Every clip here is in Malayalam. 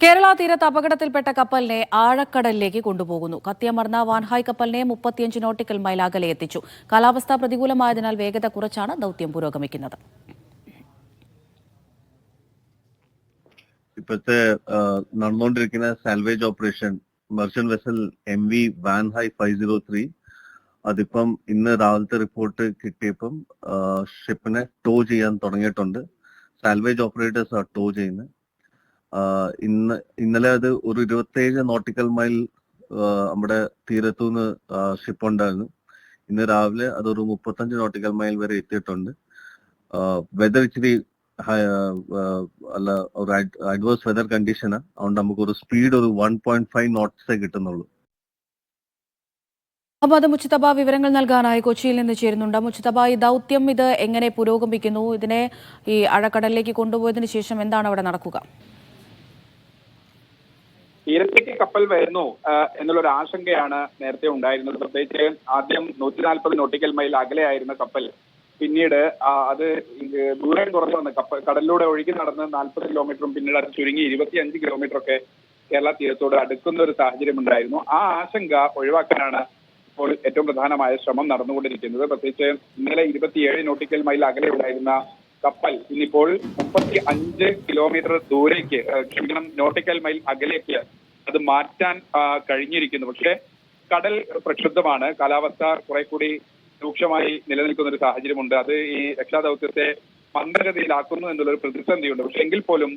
കേരള തീരത്ത് അപകടത്തിൽപ്പെട്ട കപ്പലിനെ ആഴക്കടലിലേക്ക് കൊണ്ടുപോകുന്നു. കത്തിയമർന്ന വാൻഹായ് കപ്പലിനെ 35 നോട്ടിക്കൽ മൈൽ അകലെ എത്തിച്ചു. കാലാവസ്ഥ പ്രതികൂലമായതിനാൽ വേഗത കുറച്ചാണ് ദൌത്യം പുരോഗമിക്കുന്നത്. ഇപ്പോഴത്തെ നടന്നുകൊണ്ടിരിക്കുന്ന salvage operation merchant vessel MV Wan Hai 503 അതിപ്പം ഇന്ന് രാവിലത്തെ റിപ്പോർട്ട് കിട്ടിയപ്പം ഷിപ്പിനെ ടോ ചെയ്യാൻ തുടങ്ങിയിട്ടുണ്ട്. സാൽവേജ് ഓപ്പറേറ്റേഴ്സ് ടോ ചെയ്യുന്നത്. ഇന്നലെ അത് ഒരു 27 നോട്ടിക്കൽ മൈൽ നമ്മുടെ തീരത്തുനിന്ന് ഷിപ്പ് ഉണ്ടായിരുന്നു. ഇന്ന് രാവിലെ അതൊരു 35 നോട്ടിക്കൽ മൈൽ വരെ എത്തിയിട്ടുണ്ട്. വെതർ ഇച്ചിരി അല്ല ഒരു അഡ്വേഴ്സ് വെതർ കണ്ടീഷനാണ്. അതുകൊണ്ട് നമുക്ക് ഒരു സ്പീഡ് ഒരു 1.5 നോട്ട്സേ കിട്ടുന്നുള്ളൂ. അഹമ്മദ് മുജ്തബ വിവരങ്ങൾ നൽകാനായി കൊച്ചിയിൽ നിന്ന് ചേരുന്നുണ്ട്. മുജ്തബ, ഈ ദൌത്യം ഇത് എങ്ങനെ പുരോഗമിക്കുന്നു? ഇതിനെ ഈ ആഴക്കടലിലേക്ക് കൊണ്ടുപോയതിനു ശേഷം എന്താണ് അവിടെ നടക്കുക? തീരത്തേക്ക് കപ്പൽ വരുന്നു എന്നുള്ളൊരു ആശങ്കയാണ് നേരത്തെ ഉണ്ടായിരുന്നത്. പ്രത്യേകിച്ച് ആദ്യം 140 നോട്ടിക്കൽ മൈൽ അകലെയായിരുന്ന കപ്പൽ പിന്നീട് അത് ദൂരം കുറഞ്ഞു വന്ന കപ്പൽ കടലിലൂടെ ഒഴുകി നടന്ന് 40 കിലോമീറ്ററും പിന്നീട് അത് ചുരുങ്ങി 25 കിലോമീറ്റർ ഒക്കെ കേരള തീരത്തോട് അടുക്കുന്ന ഒരു സാഹചര്യം ഉണ്ടായിരുന്നു. ആ ആശങ്ക ഒഴിവാക്കാനാണ് ഇപ്പോൾ ഏറ്റവും പ്രധാനമായ ശ്രമം നടന്നുകൊണ്ടിരിക്കുന്നത്. പ്രത്യേകിച്ച് ഇന്നലെ 27 നോട്ടിക്കൽ മൈൽ അകലെ ഉണ്ടായിരുന്ന കപ്പൽ ഇന്നിപ്പോൾ 35 കിലോമീറ്റർ ദൂരേക്ക് നോട്ടിക്കൽ മൈൽ അകലേക്ക് അത് മാറ്റാൻ കഴിഞ്ഞിരിക്കുന്നു. പക്ഷേ കടൽ പ്രക്ഷുബ്ധമാണ്. കാലാവസ്ഥ കുറെ കൂടി രൂക്ഷമായി നിലനിൽക്കുന്ന ഒരു സാഹചര്യമുണ്ട്. അത് ഈ രക്ഷാദൌത്യത്തെ മന്ദഗതിയിലാക്കുന്നു എന്നുള്ളൊരു പ്രതിസന്ധിയുണ്ട്. പക്ഷെ എങ്കിൽ പോലും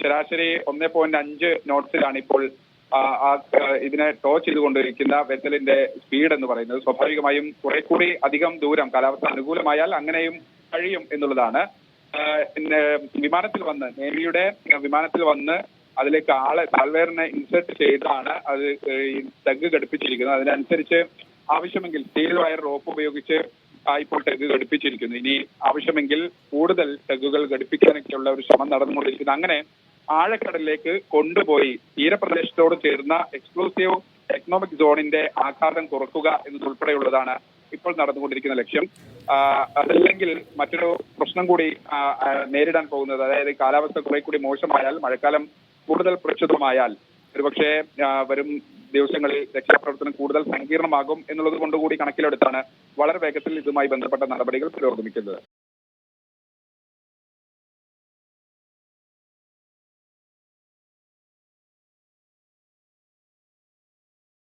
ശരാശരി 1.5 നോട്ട്സിലാണ് ഇപ്പോൾ ഇതിനെ ടോ ചെയ്തുകൊണ്ടിരിക്കുന്ന വെസലിന്റെ സ്പീഡ് എന്ന് പറയുന്നത്. സ്വാഭാവികമായും കുറെ കൂടി അധികം ദൂരം കാലാവസ്ഥ അനുകൂലമായാൽ അങ്ങനെയും കഴിയും എന്നുള്ളതാണ്. വിമാനത്തിൽ വന്ന് നേവിയുടെ വിമാനത്തിൽ വന്ന് അതിലേക്ക് താൽവേറിനെ ഇൻസെർട്ട് ചെയ്താണ് അത് ടഗ് ഘടിപ്പിച്ചിരിക്കുന്നത്. അതിനനുസരിച്ച് ആവശ്യമെങ്കിൽ സ്റ്റീൽ വയർ റോപ്പ് ഉപയോഗിച്ച് ഇപ്പോൾ ടഗ് ഘടിപ്പിച്ചിരിക്കുന്നു. ഇനി ആവശ്യമെങ്കിൽ കൂടുതൽ ടഗുകൾ ഘടിപ്പിക്കാനൊക്കെയുള്ള ഒരു ശ്രമം നടന്നുകൊണ്ടിരിക്കുന്നു. അങ്ങനെ ആഴക്കടലിലേക്ക് കൊണ്ടുപോയി തീരപ്രദേശത്തോട് ചേർന്ന എക്സ്ക്ലൂസീവ് എക്കണോമിക് സോണിന്റെ ആഘാതം കുറക്കുക എന്നതുൾപ്പെടെയുള്ളതാണ് ഇപ്പോൾ നടന്നുകൊണ്ടിരിക്കുന്ന ലക്ഷ്യം. അതല്ലെങ്കിൽ മറ്റൊരു പ്രശ്നം കൂടി നേരിടാൻ പോകുന്നത്, അതായത് കാലാവസ്ഥ കുറെ കൂടി മോശമായാൽ, മഴക്കാലം കൂടുതൽ പ്രക്ഷുബ്ധമായാൽ ഒരുപക്ഷെ വരും ദിവസങ്ങളിൽ രക്ഷാപ്രവർത്തനം കൂടുതൽ സങ്കീർണമാകും എന്നുള്ളത് കൊണ്ടുകൂടി കണക്കിലെടുത്താണ് വളരെ വേഗത്തിൽ ഇതുമായി ബന്ധപ്പെട്ട നടപടികൾ പുരോഗമിക്കുന്നത്.